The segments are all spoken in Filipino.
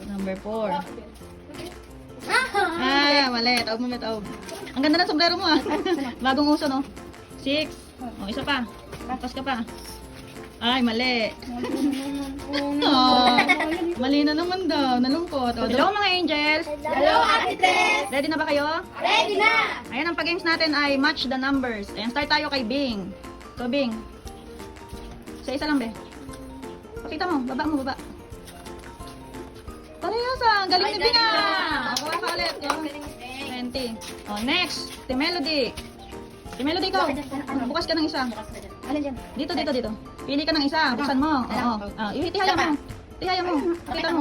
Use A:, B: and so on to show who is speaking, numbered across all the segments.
A: Number 4. Ah, mali. Taob mo, taob. Ang ganda ng sombrero mo ah. Bagong uso no. 6. O, isa pa. Tapos ka pa. Ay, mali. Oh, mali na naman daw. Nalungkot. O, hello mga angels.
B: Hello, Ate Tess!
A: Ready na ba kayo?
B: Ready na!
A: Ayan, ang pag-games natin ay match the numbers. Ayan, start tayo kay Bing. So, Bing. Isa lang, be. Pakita mo. Baba mo, baba. Parehas ah. Galing ni Bing ah. O, kuha ka ulit. O, 20. O, next. Si Melody. Si Melody, ikaw. Bukas ka ng isa.
B: Alin dyan?
A: Dito. Pili ka ng isa. Buksan mo. Oo. Tihaya mo. Tihaya mo. Pakita mo.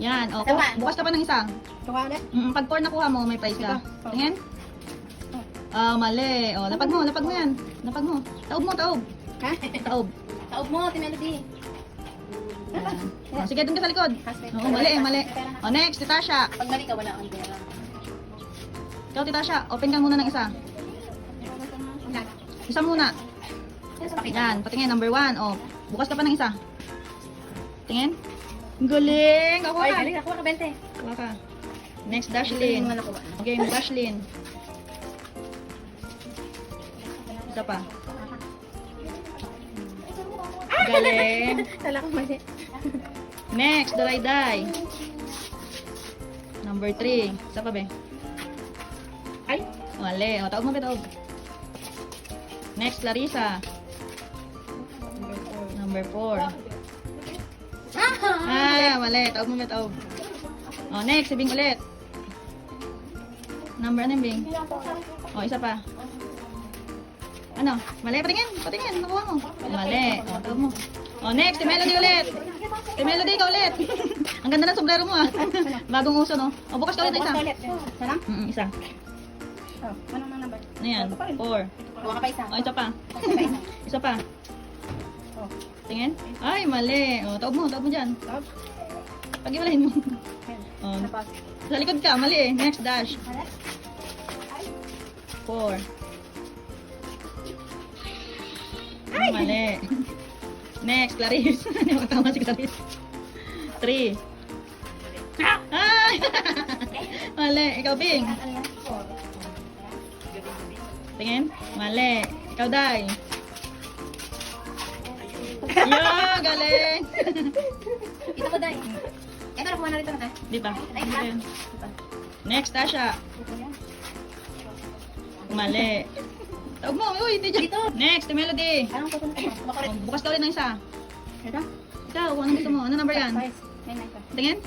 A: Yan. O, bukas ka pa ng isa. Pag 4 nakuha mo, may prize ka. Tingin. Mali. O, lapag mo yan. Lapag mo. Taob mo, taob.
B: Ha?
A: Taob.
B: Taob mo, Ate Melody.
A: O, sige, dun ka sa likod. Oo, mali. O, next, si Tasha.
B: Pag mali ka, wala akong pera.
A: Ikaw, si Tasha, open ka muna ng isa. Isa muna. Yan, patingin, number 1. O, bukas ka pa ng isa. Tingin. Galing! Ako
B: Ay,
A: ka.
B: galing ako, 20.
A: Kuha ka. Next, Dashlyn. Okay, Dashlyn. Isa pa. Galing.
B: Tala ko mali.
A: Next, Dayday. Number 3. Isa pa, be.
B: Ay!
A: Mali. O, taob mo, be, taob. Next, Larissa. Number 4. Mali. Taob mo, be, taob. O, next, si Bing ulit. Number ano yung Bing? O, isa pa. Ano? Mali, patingin. Nakuha mo. Mali. O, taob mo. O, next, si Melody ulit. Si Melody, ikaw ulit. Ang ganda ng sombrero mo ah. Bagong uso no. O, bukas ka ulit ng isa.
B: Isa lang?
A: Isa.
B: Oh, anong number?
A: Ano yan? 4.
B: Kuha ka pa isa.
A: O, isa pa. Isa pa.
B: Oh.
A: Tingin. Ay, mali. O, taob mo dyan.
B: Taob?
A: Pag-iwalahin mo. O,
B: Tapos.
A: sa likod ka, mali eh. Next, dash. 4. Ay! Mali. Next, Clarice. Hindi makatama si Clarice. 3. Ay! Mali. Ikaw, Bing. Tingin. Mali. Ikaw, Day. Yeah, galing.
B: Ito ko, Day. Ito, nakuha na rito na.
A: Di pa. Next, Tasha. Mali. Tawag mo. Uy, hindi dyan.
B: Dito.
A: Next, si Melody.
B: Anong pupunta ko? Makulit.
A: Bukas ka ulit ng isa.
B: Ito?
A: Ikaw, kung ano gusto mo. Ano number yan?
B: 5.
A: Tingin.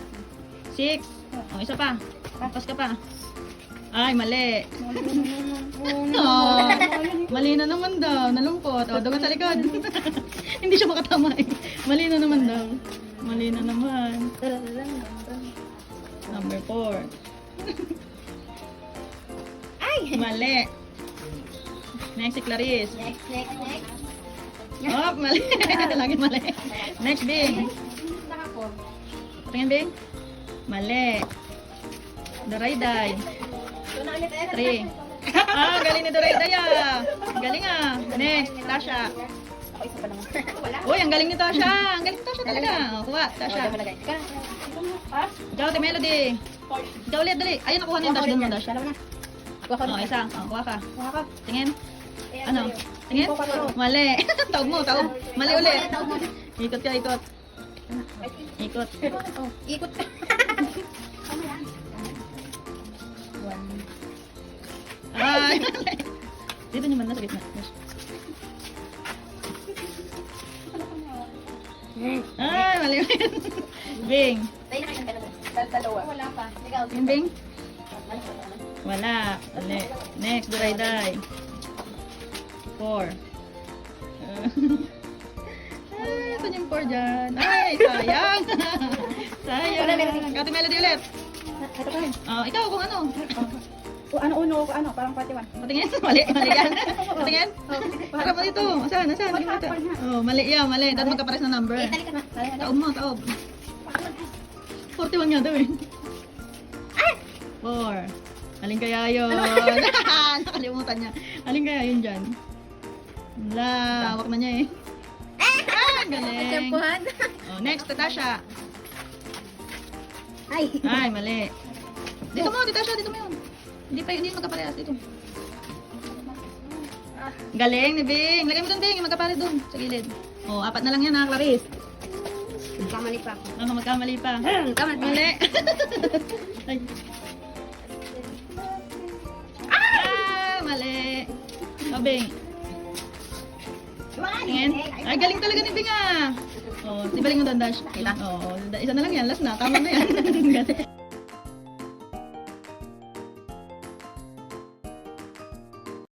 A: 6. O, isa pa. Tapos ka pa. Ay, mali. Oh, mali na naman daw. Nalungkot. O, doon sa likod. Hindi siya makatama eh. Mali na naman daw. Mali na naman. Number 4.
B: Ay!
A: Mali. Next si Clarice.
B: Next.
A: Oh, mali. Lagi mali. Next, Bing. Tingin, Bing. Mali. Darayday. 3. Galing ni Darayday ah. Galing ah. Next, Tasha.
B: Ako isa pa lang. Wala.
A: Uy, ang galing ni Tasha. Ang galing ni Tasha talaga. O, kuha, Tasha. Ikaw, ti Melody. Ikaw ulit, dali. Ayun, nakuha niyo yung dash doon mo, dash.
B: Alam na. Kuha ka.
A: O, isa. O, kuha ka.
B: Kuha ka.
A: Tingin. Ano? Tingin? Mali. Taob mo, taob. Mali ulit. Ikot ka, ikot. Ikot.
B: Ikot ka.
A: Ay, mali. Dito naman na sa gitna. Ay, mali ulit. Bing.
B: Tayo na kayo dalawa. Wala pa. Ikaw.
A: Yung Bing? Wala. Mali. Next, Durayday. 4. Ay, ito yung 4 dyan. Ay, sayang. Sayang. Kati Melody ulit.
B: Ito pa rin.
A: Ikaw kung ano.
B: Ano uno ko ano? Parang 41.
A: Patingin. Mali yan. Patingin. Para pa dito. Saan? Mali yan. Mali. Dapat magkapares na number.
B: Tali ka na.
A: Taob mo, taob. 41 nga daw eh. 4. Alin kaya yun? Nakalimutan niya. Alin kaya yun dyan? Wala. Hawak na niya eh. Galing.
B: Tempuhan.
A: Next, Tasha.
B: Ay.
A: Ay, mali. Dito mo, dito siya, dito mo yun. Hindi magkaparehas dito. Galing ni Bing. Lagay mo doon, Bing. Magkapares doon, sa gilid. Oh, 4 na lang yan ha, Clarice.
B: Kamali pa ako.
A: Magkamali pa.
B: Kamali.
A: Mali. Ay. Mali. Oh, Bing. Tingin. Ay, galing talaga ni Bing ah. Oh, si Baling mo doon, Dash. Isa na lang yan, last na. Tama na yan.